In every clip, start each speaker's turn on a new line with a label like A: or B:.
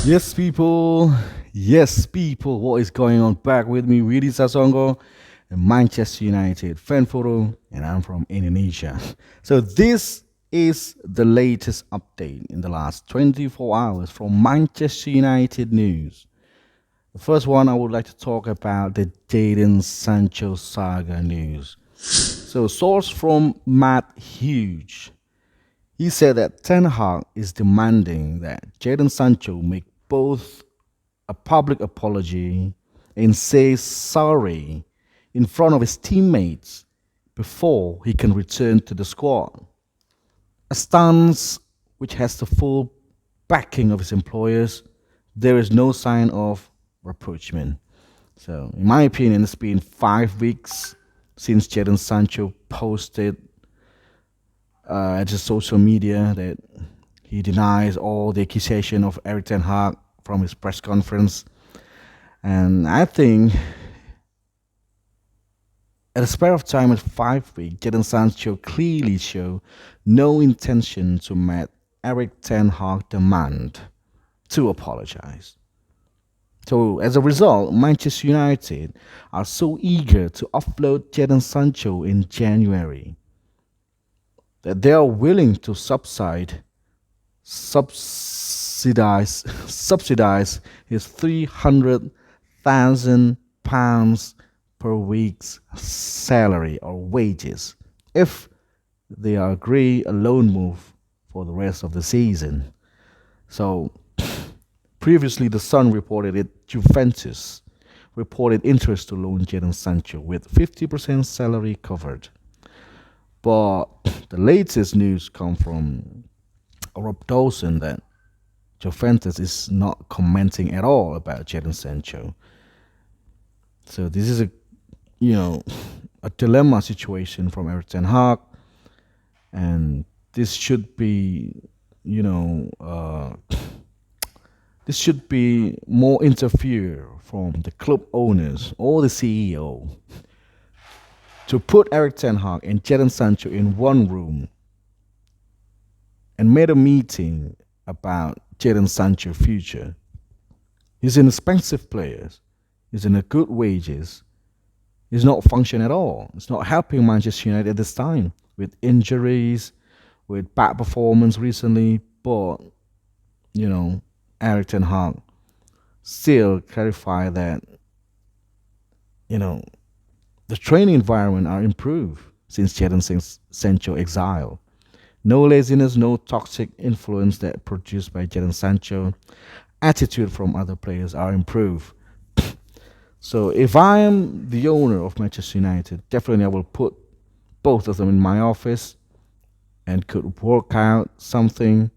A: Yes, people. Yes, people. What is going on? Back with me, Ridi Sasongo, Manchester United fan photo, and I'm from Indonesia. So this is the latest update in the last 24 hours from Manchester United news. The first one I would like to talk about the Jadon Sancho saga news. So source from Matt Hughes. He said that Ten Hag is demanding that Jadon Sancho make both a public apology and say sorry in front of his teammates before he can return to the squad. A stance which has the full backing of his employers. There is no sign of rapprochement. So, in my opinion, it's been 5 weeks since Jadon Sancho posted at his social media that he denies all the accusation of Eric Ten Hag from his press conference. And I think at a spare of time at 5 weeks, Jadon Sancho clearly showed no intention to meet Eric Ten Hag demand to apologize. So as a result, Manchester United are so eager to offload Jadon Sancho in January that they are willing to subsidize his £300,000 per week's salary or wages if they agree a loan move for the rest of the season. So previously, the Sun reported it. Juventus reported interest to loan Jadon Sancho with 50% salary covered. But the latest news come from Rob Dawson that Juventus is not commenting at all about Jadon Sancho. So this is you know a dilemma situation from Eric Ten Hag, and this should be you know this should be more interfere from the club owners or the CEO to put Eric Ten Hag and Jadon Sancho in one room and made a meeting about Jadon Sancho's future. He's an expensive player. He's in a good wages. He's not functioning at all. It's not helping Manchester United at this time with injuries, with bad performance recently. But you know, Eric Ten Hag still clarify that you know the training environment are improved since Jadon Sancho exile. No laziness, no toxic influence that produced by Jadon Sancho. Attitude from other players are improved. So if I am the owner of Manchester United, definitely I will put both of them in my office and could work out something,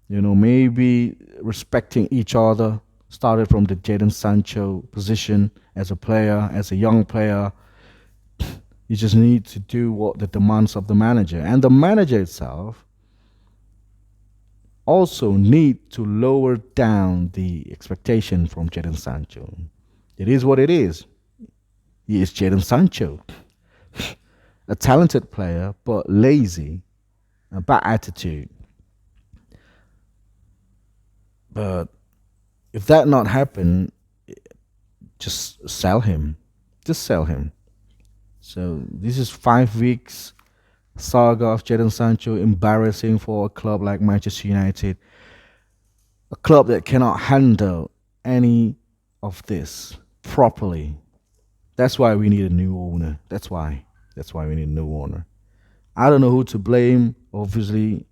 A: maybe respecting each other. Started from the Jadon Sancho position as a player, as a young player. You just need to do what the demands of the manager. And the manager itself also need to lower down the expectation from Jadon Sancho. It is what it is. He is Jadon Sancho, a talented player but lazy, a bad attitude. But if that not happen, just sell him. Just sell him. So this is 5 weeks saga of Jadon Sancho, embarrassing for a club like Manchester United, a club that cannot handle any of this properly. That's why we need a new owner. That's why. That's why we need a new owner. I don't know who to blame. Obviously,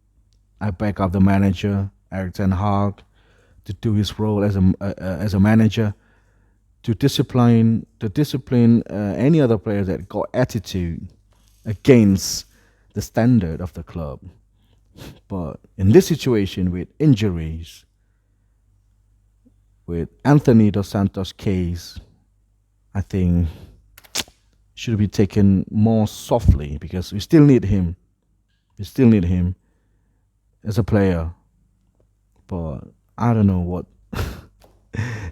A: I back up the manager, Eric Ten Hag, to do his role as a manager, to discipline any other player that got attitude against the standard of the club. But in this situation with injuries, with Anthony Dos Santos' case, I think should be taken more softly because we still need him. We still need him as a player. But I don't know what.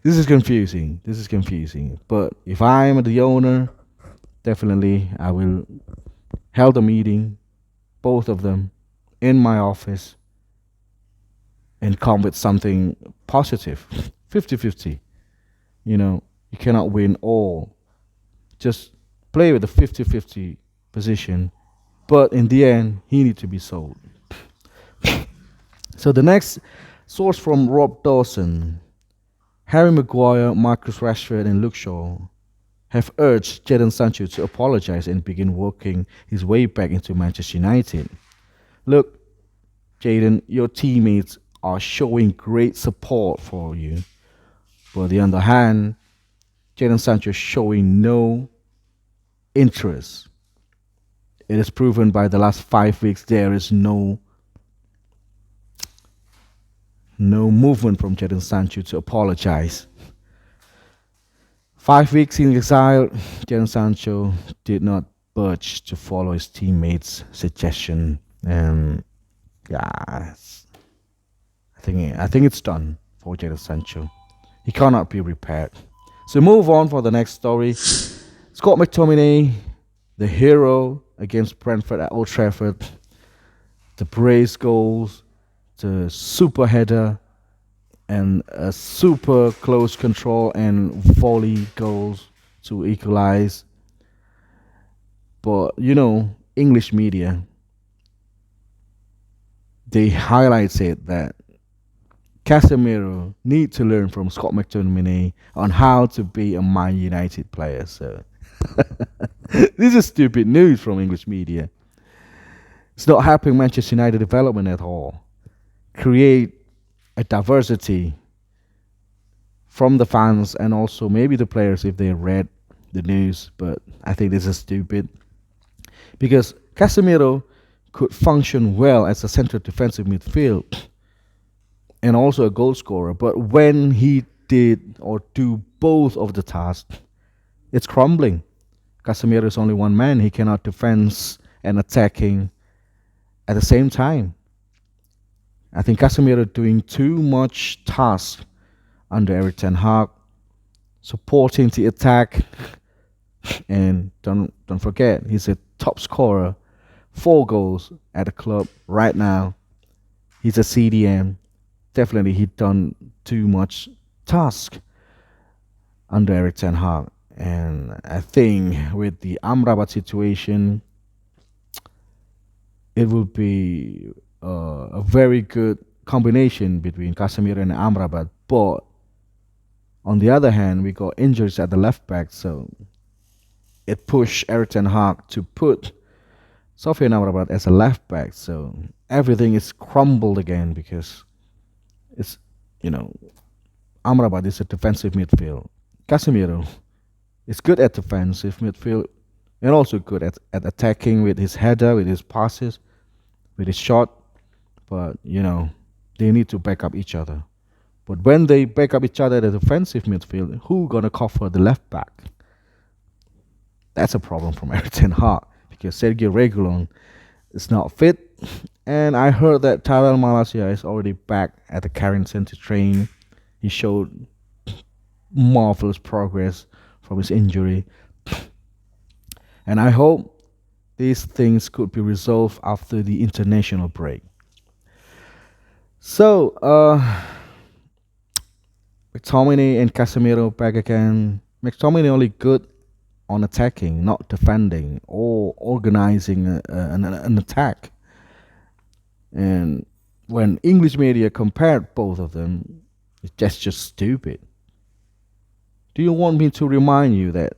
A: This is confusing. This is confusing. But if I am the owner, definitely I will held a meeting, both of them, in my office, and come with something positive. 50-50. You cannot win all. Just play with the 50-50 position. But in the end, he needs to be sold. So the next source from Rob Dawson. Harry Maguire, Marcus Rashford, and Luke Shaw have urged Jadon Sancho to apologize and begin working his way back into Manchester United. Look, Jadon, your teammates are showing great support for you. But on the other hand, Jadon Sancho is showing no interest. It is proven by the last 5 weeks there is no movement from Jadon Sancho to apologize. 5 weeks in exile, Jadon Sancho did not budge to follow his teammates' suggestion, and yeah, I think it's done for Jadon Sancho. He cannot be repaired. So move on for the next story. Scott McTominay, the hero against Brentford at Old Trafford, the brace goals, the super header, and a super close control and volley goals to equalize. But English media, they highlighted that Casemiro need to learn from Scott McTominay on how to be a Man United player. So this is stupid news from English media. It's not helping Manchester United development at all. Create a diversity from the fans and also maybe the players if they read the news. But I think this is stupid because Casemiro could function well as a central defensive midfield and also a goal scorer. But when he did or do both of the tasks, it's crumbling. Casemiro is only one man. He cannot defend and attacking at the same time. I think Casemiro doing too much tasks under Erik ten Hag, supporting the attack, and don't forget he's a top scorer, 4 goals at the club right now. He's a CDM. Definitely, he done too much task under Erik ten Hag, and I think with the Amrabat situation, it will be a very good combination between Casemiro and Amrabat. But on the other hand, we got injuries at the left back, so it pushed Erik ten Hag to put Sofiane Amrabat as a left back. So everything is crumbled again because it's Amrabat is a defensive midfield. Casemiro is good at defensive midfield and also good at attacking with his header, with his passes, with his shot. But they need to back up each other. But when they back up each other at the defensive midfield, who gonna cover the left back? That's a problem from Erik ten Hag because Sergio Reguilon is not fit. And I heard that Tyrell Malacia is already back at the Carrington to train. He showed marvelous progress from his injury. And I hope these things could be resolved after the international break. So, McTominay and Casemiro back again. McTominay only good on attacking, not defending or organizing an attack. And when English media compared both of them, it's just stupid. Do you want me to remind you that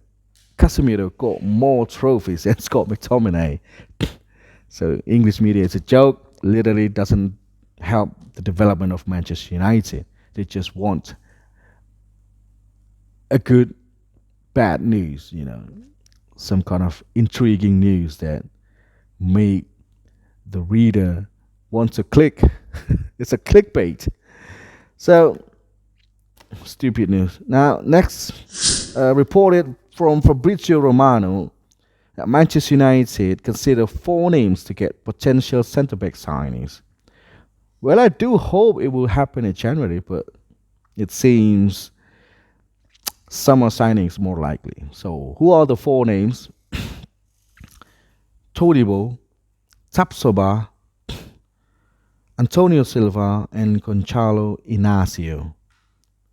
A: Casemiro got more trophies than Scott McTominay? So English media is a joke. Literally doesn't help the development of Manchester United. They just want a good, bad news, some kind of intriguing news that make the reader want to click. It's a clickbait. So, stupid news. Now, next, reported from Fabrizio Romano that Manchester United consider 4 names to get potential centre-back signings. Well, I do hope it will happen in January, but it seems summer signings more likely. So, who are the 4 names? Todibo, Tapsoba, Antonio Silva and Gonçalo Inacio.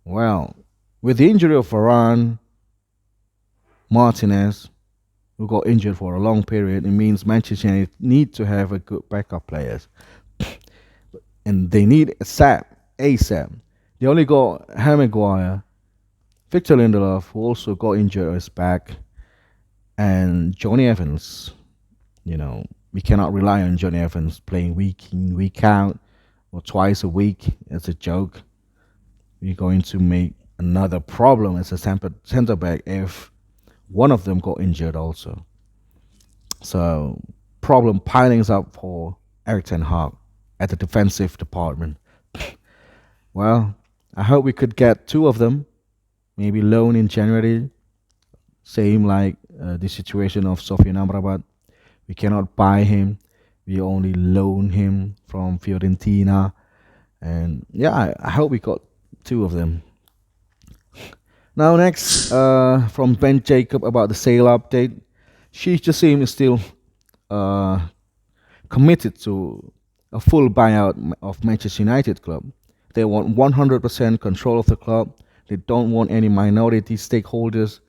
A: Well, with the injury of Varane, Martinez, who got injured for a long period, it means Manchester United need to have a good backup players, and they need ASAP. They only got Harry Maguire, Victor Lindelof, who also got injured, is back, and Johnny Evans. You know, we cannot rely on Johnny Evans playing week in, week out, or twice a week as a joke. We're going to make another problem as a centre back if one of them got injured also. So problem piling up for Eric Ten Hag at the defensive department. Well, I hope we could get two of them, maybe loan in January. Same like the situation of Sofian Amrabat. We cannot buy him. We only loan him from Fiorentina. And yeah, I hope we got two of them. Now next, from Ben Jacob about the sale update. Sheikh Jassim is still uh, committed to a full buyout of Manchester United club. They want 100% control of the club. They don't want any minority stakeholders,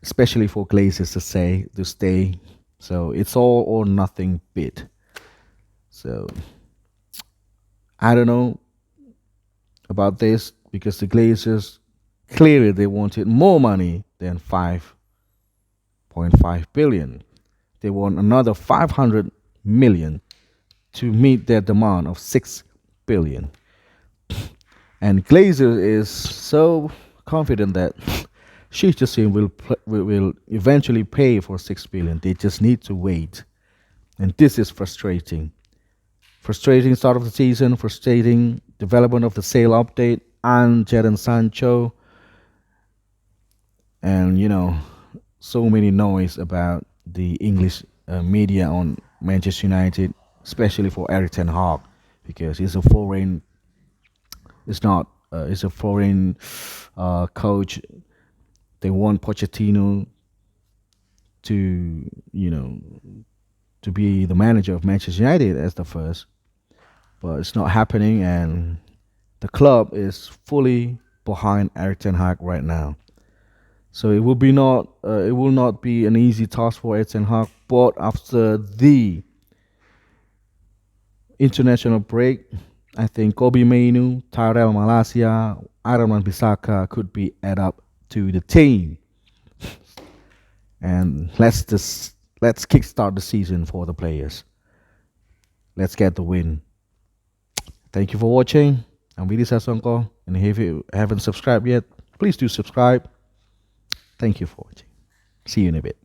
A: especially for Glazers to stay. So it's all or nothing bid. So I don't know about this because the Glazers clearly they wanted more money than 5.5 billion. They want another 500 million to meet their demand of 6 billion. And Glazer is so confident that Sheikh Jassim will eventually pay for 6 billion. They just need to wait. And this is frustrating. Frustrating start of the season, frustrating development of the sale update and Jadon Sancho. And, you know, so many noise about the English media on Manchester United, especially for Eric Ten Hag, because he's a foreign. It's not. He's a foreign coach. They want Pochettino to, to be the manager of Manchester United as the first, but it's not happening, and the club is fully behind Eric Ten Hag right now. So it will not be an easy task for Eric Ten Hag. But after the international break, I think Kobe Mainu, Tyrell Malacia, Aaron Bissaka could be add up to the team. And let's kickstart the season for the players. Let's get the win. Thank you for watching. I'm Willy Sasonko, and if you haven't subscribed yet, please do subscribe. Thank you for watching. See you in a bit.